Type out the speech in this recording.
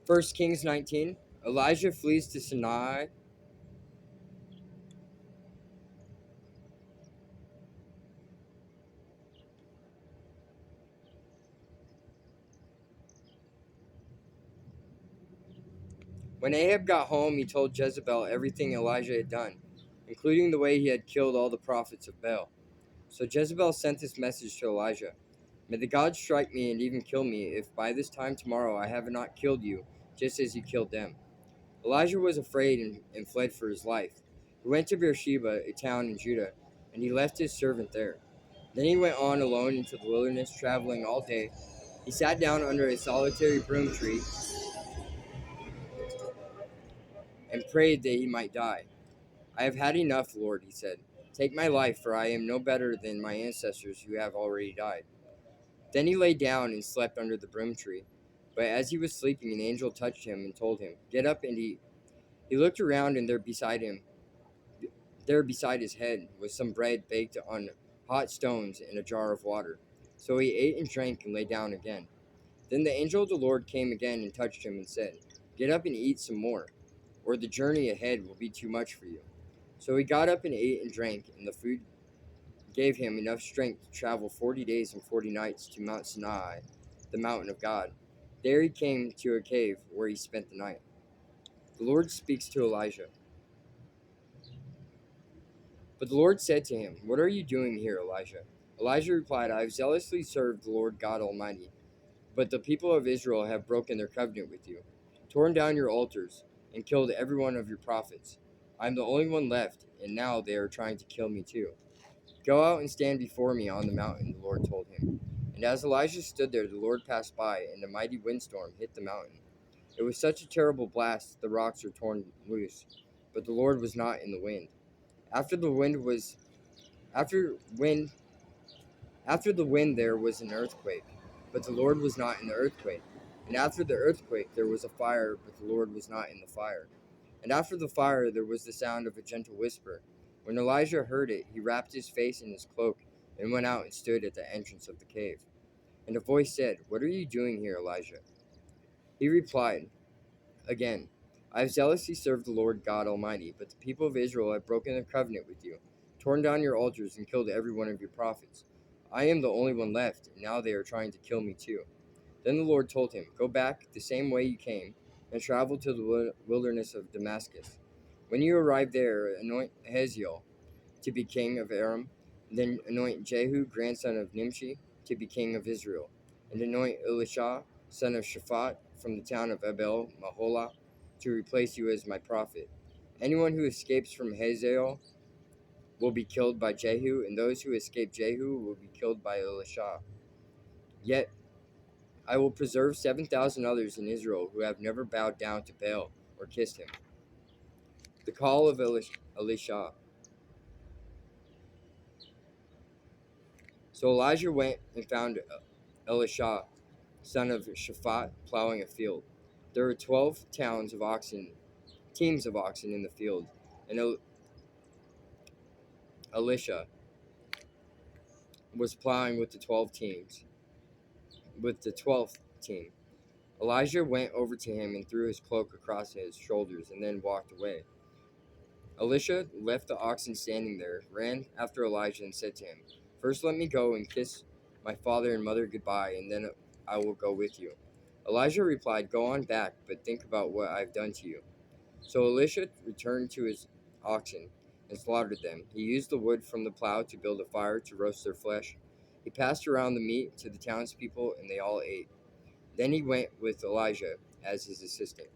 First Kings 19. Elijah flees to Sinai. When Ahab got home, he told Jezebel everything Elijah had done, including the way he had killed all the prophets of Baal. So Jezebel sent this message to Elijah: May the gods strike me and even kill me if by this time tomorrow I have not killed you, just as you killed them. Elijah was afraid and fled for his life. He went to Beersheba, a town in Judah, and he left his servant there. Then he went on alone into the wilderness, traveling all day. He sat down under a solitary broom tree and prayed that he might die. I have had enough, Lord, he said. Take my life, for I am no better than my ancestors who have already died. Then he lay down and slept under the broom tree. But as he was sleeping, an angel touched him and told him, Get up and eat. He looked around, and there beside his head, was some bread baked on hot stones and a jar of water. So he ate and drank and lay down again. Then the angel of the Lord came again and touched him and said, Get up and eat some more, or the journey ahead will be too much for you. So he got up and ate and drank, and the food gave him enough strength to travel 40 days and 40 nights to Mount Sinai, the mountain of God. There he came to a cave where he spent the night. The Lord speaks to Elijah. But the Lord said to him, What are you doing here, Elijah? Elijah replied, I have zealously served the Lord God Almighty, but the people of Israel have broken their covenant with you, torn down your altars, and killed every one of your prophets. I am the only one left, and now they are trying to kill me too. Go out and stand before me on the mountain, the Lord told him. And as Elijah stood there, the Lord passed by, and a mighty windstorm hit the mountain. It was such a terrible blast, the rocks were torn loose, but the Lord was not in the wind. After the wind was after wind After the wind there was an earthquake, but the Lord was not in the earthquake. And after the earthquake there was a fire, but the Lord was not in the fire. And after the fire there was the sound of a gentle whisper. When Elijah heard it, he wrapped his face in his cloak and went out and stood at the entrance of the cave. And a voice said, What are you doing here, Elijah? He replied, Again, I have zealously served the Lord God Almighty, but the people of Israel have broken their covenant with you, torn down your altars, and killed every one of your prophets. I am the only one left, and now they are trying to kill me too. Then the Lord told him, Go back the same way you came, and travel to the wilderness of Damascus. When you arrive there, anoint Hazael to be king of Aram, then anoint Jehu, grandson of Nimshi, to be king of Israel, and anoint Elisha, son of Shaphat, from the town of Abel Maholah, to replace you as my prophet. Anyone who escapes from Hazael will be killed by Jehu, and those who escape Jehu will be killed by Elisha. Yet I will preserve 7,000 others in Israel who have never bowed down to Baal or kissed him. The call of Elisha. So Elijah went and found Elisha, son of Shaphat, plowing a field. There were 12 teams of oxen in the field, and Elisha was plowing with the 12th team. Elijah went over to him and threw his cloak across his shoulders and then walked away. Elisha left the oxen standing there, ran after Elijah, and said to him, First let me go and kiss my father and mother goodbye, and then I will go with you. Elijah replied, Go on back, but think about what I have done to you. So Elisha returned to his oxen and slaughtered them. He used the wood from the plow to build a fire to roast their flesh. He passed around the meat to the townspeople, and they all ate. Then he went with Elijah as his assistant.